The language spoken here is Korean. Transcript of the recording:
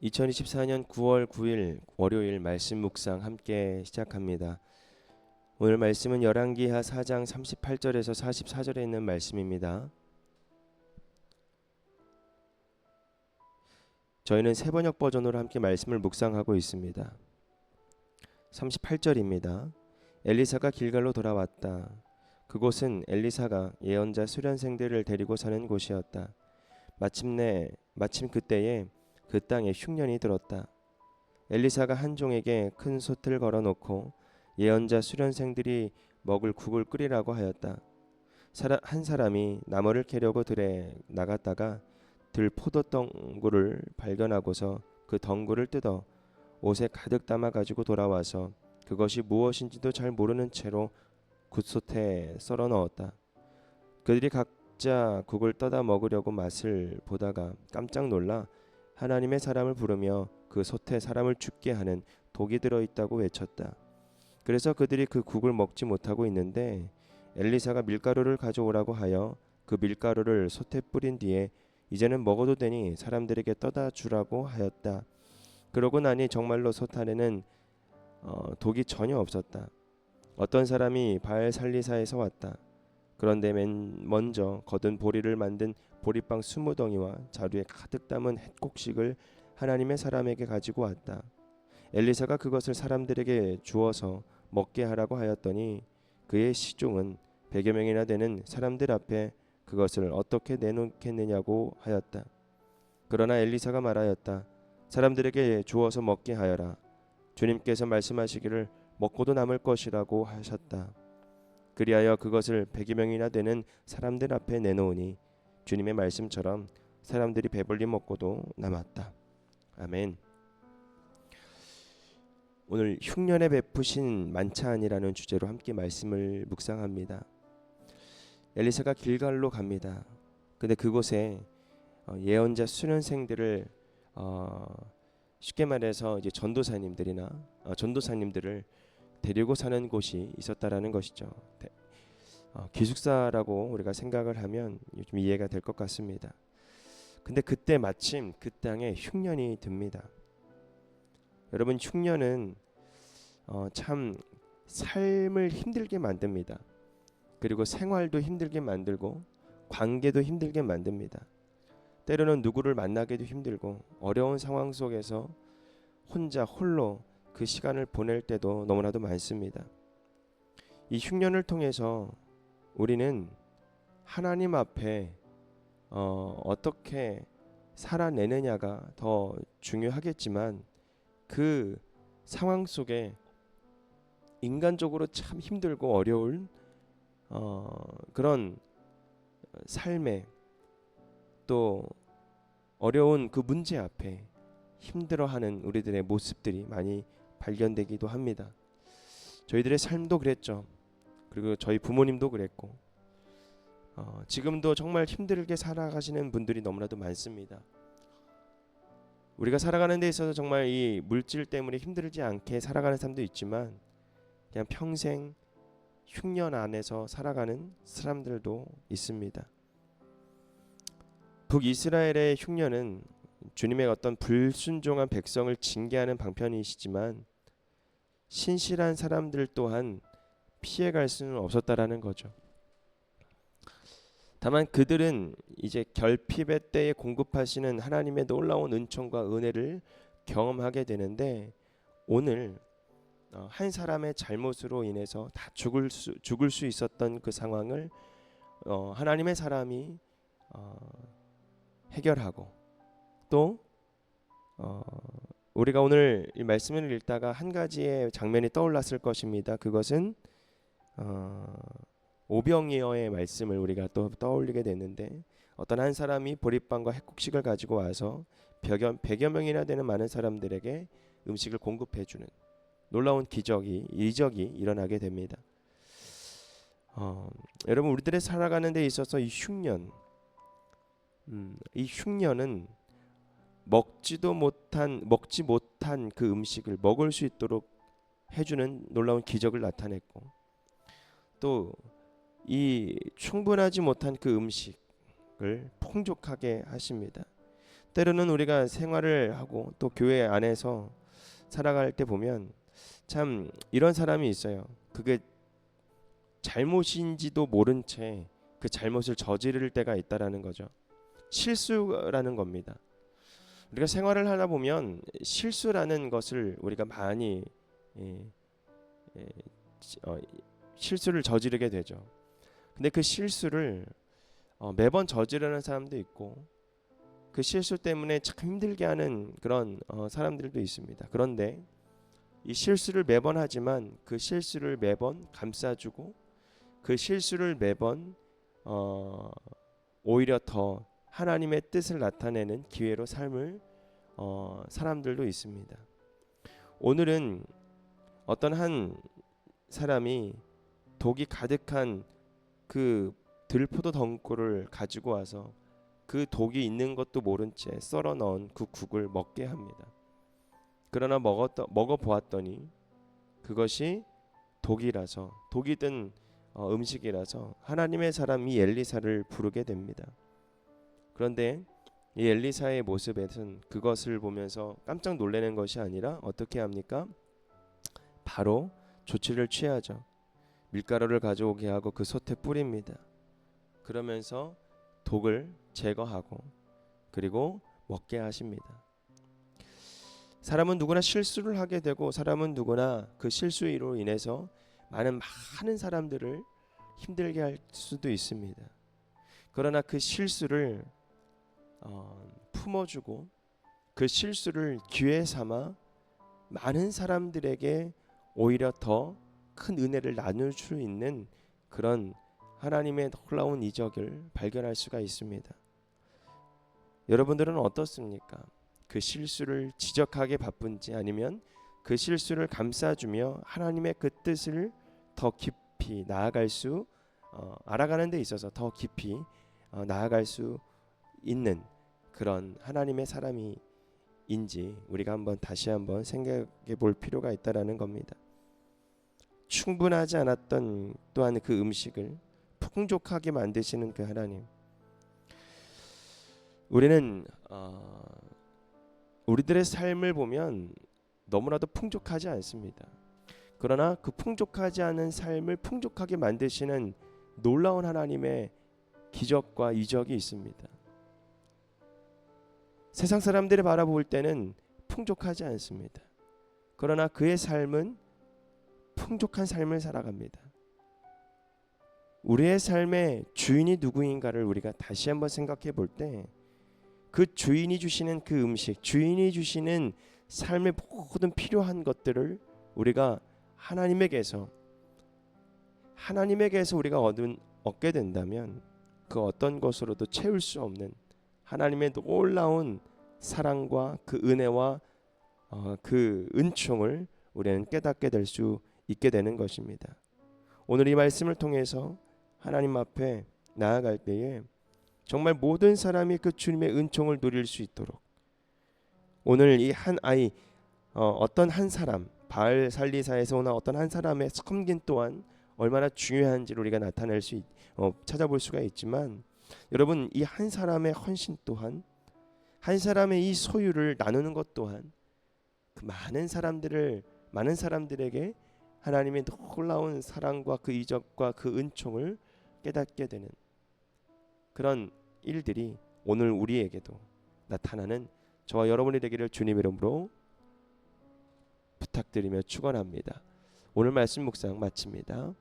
2024년 9월 9일 월요일 말씀 묵상 함께 시작합니다. 오늘 말씀은 열왕기하 4장 38절에서 44절에 있는 말씀입니다. 저희는 세번역 버전으로 함께 말씀을 묵상하고 있습니다. 38절입니다. 엘리사가 길갈로 돌아왔다. 그곳은 엘리사가 예언자 수련생들을 데리고 사는 곳이었다. 마침 그때에 그 땅에 흉년이 들었다. 엘리사가 한 종에게 큰 솥을 걸어놓고 예언자 수련생들이 먹을 국을 끓이라고 하였다. 한 사람이 나무를 캐려고 들에 나갔다가 들 포도 덩굴을 발견하고서 그 덩굴을 뜯어 옷에 가득 담아 가지고 돌아와서 그것이 무엇인지도 잘 모르는 채로 굿솥에 썰어 넣었다. 그들이 각자 국을 떠다 먹으려고 맛을 보다가 깜짝 놀라 하나님의 사람을 부르며 그 솥에 사람을 죽게 하는 독이 들어있다고 외쳤다. 그래서 그들이 그 국을 먹지 못하고 있는데 엘리사가 밀가루를 가져오라고 하여 그 밀가루를 솥에 뿌린 뒤에 이제는 먹어도 되니 사람들에게 떠다 주라고 하였다. 그러고 나니 정말로 솥 안에는 독이 전혀 없었다. 어떤 사람이 바알살리사에서 왔다. 그런데 맨 먼저 거둔 보리를 만든 보리빵 20덩이와 자루에 가득 담은 햇곡식을 하나님의 사람에게 가지고 왔다. 엘리사가 그것을 사람들에게 주어서 먹게 하라고 하였더니 그의 시종은 100여 명이나 되는 사람들 앞에 그것을 어떻게 내놓겠느냐고 하였다. 그러나 엘리사가 말하였다. 사람들에게 주어서 먹게 하여라. 주님께서 말씀하시기를 먹고도 남을 것이라고 하셨다. 그리하여 그것을 100여 명이나 되는 사람들 앞에 내놓으니 주님의 말씀처럼 사람들이 배불리 먹고도 남았다. 아멘. 오늘 흉년에 베푸신 만찬이라는 주제로 함께 말씀을 묵상합니다. 엘리사가 길갈로 갑니다. 근데 그곳에 예언자 수련생들을 쉽게 말해서 이제 전도사님들을 데리고 사는 곳이 있었다라는 것이죠. 기숙사라고 우리가 생각을 하면 좀 이해가 될 것 같습니다. 근데 그때 마침 그 땅에 흉년이 듭니다. 여러분, 흉년은 참 삶을 힘들게 만듭니다. 그리고 생활도 힘들게 만들고 관계도 힘들게 만듭니다. 때로는 누구를 만나기도 힘들고 어려운 상황 속에서 홀로 그 시간을 보낼 때도 너무나도 많습니다. 이 흉년을 통해서 우리는 하나님 앞에 어떻게 살아내느냐가 더 중요하겠지만 그 상황 속에 인간적으로 참 힘들고 어려운 그런 삶에 또 어려운 그 문제 앞에 힘들어하는 우리들의 모습들이 많이 발견되기도 합니다. 저희들의 삶도 그랬죠. 그리고 저희 부모님도 그랬고 지금도 정말 힘들게 살아가시는 분들이 너무나도 많습니다. 우리가 살아가는 데 있어서 정말 이 물질 때문에 힘들지 않게 살아가는 사람도 있지만 그냥 평생 흉년 안에서 살아가는 사람들도 있습니다. 북이스라엘의 흉년은 주님의 어떤 불순종한 백성을 징계하는 방편이시지만 신실한 사람들 또한 피해갈 수는 없었다라는 거죠. 다만 그들은 이제 결핍의 때에 공급하시는 하나님의 놀라운 은총과 은혜를 경험하게 되는데 오늘 한 사람의 잘못으로 인해서 다 죽을 수 있었던 그 상황을 하나님의 사람이 해결하고 또 우리가 오늘 이 말씀을 읽다가 한 가지의 장면이 떠올랐을 것입니다. 그것은 오병이어의 말씀을 우리가 또 떠올리게 됐는데 어떤 한 사람이 보리빵과 햇국식을 가지고 와서 100여 명이나 되는 많은 사람들에게 음식을 공급해주는 놀라운 이적이 일어나게 됩니다. 여러분, 우리들의 살아가는 데 있어서 이 흉년은 먹지 못한 그 음식을 먹을 수 있도록 해주는 놀라운 기적을 나타냈고 또 이 충분하지 못한 그 음식을 풍족하게 하십니다. 때로는 우리가 생활을 하고 또 교회 안에서 살아갈 때 보면 참 이런 사람이 있어요. 그게 잘못인지도 모른 채 그 잘못을 저지를 때가 있다라는 거죠. 실수라는 겁니다. 우리가 생활을 하다 보면 실수라는 것을 우리가 많이 예, 예, 어, 실수를 저지르게 되죠. 근데 그 실수를 매번 저지르는 사람도 있고 그 실수 때문에 참 힘들게 하는 그런 사람들도 있습니다. 그런데 이 실수를 매번 하지만 그 실수를 매번 감싸주고 그 실수를 매번 오히려 더 하나님의 뜻을 나타내는 기회로 삶을 사람들도 있습니다. 오늘은 어떤 한 사람이 독이 가득한 그 들포도 덩굴을 가지고 와서 그 독이 있는 것도 모른 채 썰어 넣은 그 국을 먹게 합니다. 그러나 먹어 보았더니 그것이 독이 든 음식이라서 하나님의 사람 이 엘리사를 부르게 됩니다. 그런데 이 엘리사의 모습에선 그것을 보면서 깜짝 놀라는 것이 아니라 어떻게 합니까? 바로 조치를 취하죠. 밀가루를 가져오게 하고 그 솥에 뿌립니다. 그러면서 독을 제거하고 그리고 먹게 하십니다. 사람은 누구나 실수를 하게 되고 사람은 누구나 그 실수로 인해서 많은 사람들을 힘들게 할 수도 있습니다. 그러나 그 실수를 품어주고 그 실수를 기회 삼아 많은 사람들에게 오히려 더 큰 은혜를 나눌 수 있는 그런 하나님의 놀라운 이적을 발견할 수가 있습니다. 여러분들은 어떻습니까? 그 실수를 지적하게 바쁜지 아니면 그 실수를 감싸주며 하나님의 그 뜻을 더 깊이 나아갈 수 알아가는 데 있어서 더 깊이 나아갈 수 있는 그런 하나님의 사람인지 우리가 다시 한번 생각해 볼 필요가 있다라는 겁니다. 충분하지 않았던 또한 그 음식을 풍족하게 만드시는 그 하나님. 우리는 우리들의 삶을 보면 너무나도 풍족하지 않습니다. 그러나 그 풍족하지 않은 삶을 풍족하게 만드시는 놀라운 하나님의 기적과 이적이 있습니다. 세상 사람들이 바라볼 때는 풍족하지 않습니다. 그러나 그의 삶은 풍족한 삶을 살아갑니다. 우리의 삶의 주인이 누구인가를 우리가 다시 한번 생각해 볼 때 그 주인이 주시는 그 음식, 주인이 주시는 삶의 모든 필요한 것들을 우리가 하나님에게서 우리가 얻게 된다면 그 어떤 것으로도 채울 수 없는 하나님의 놀라운 사랑과 그 은혜와 그 은총을 우리는 깨닫게 될 수 있게 되는 것입니다. 오늘 이 말씀을 통해서 하나님 앞에 나아갈 때에 정말 모든 사람이 그 주님의 은총을 누릴 수 있도록 오늘 이 한 아이 어떤 한 사람 바알 살리사에서 오는 어떤 한 사람의 섬김 또한 얼마나 중요한지를 우리가 찾아볼 수가 있지만 여러분 이 한 사람의 헌신 또한 한 사람의 이 소유를 나누는 것 또한 그 많은 사람들에게 하나님의 놀라운 사랑과 그 이적과 그 은총을 깨닫게 되는 그런 일들이 오늘 우리에게도 나타나는 저와 여러분이 되기를 주님의 이름으로 부탁드리며 축원합니다. 오늘 말씀 묵상 마칩니다.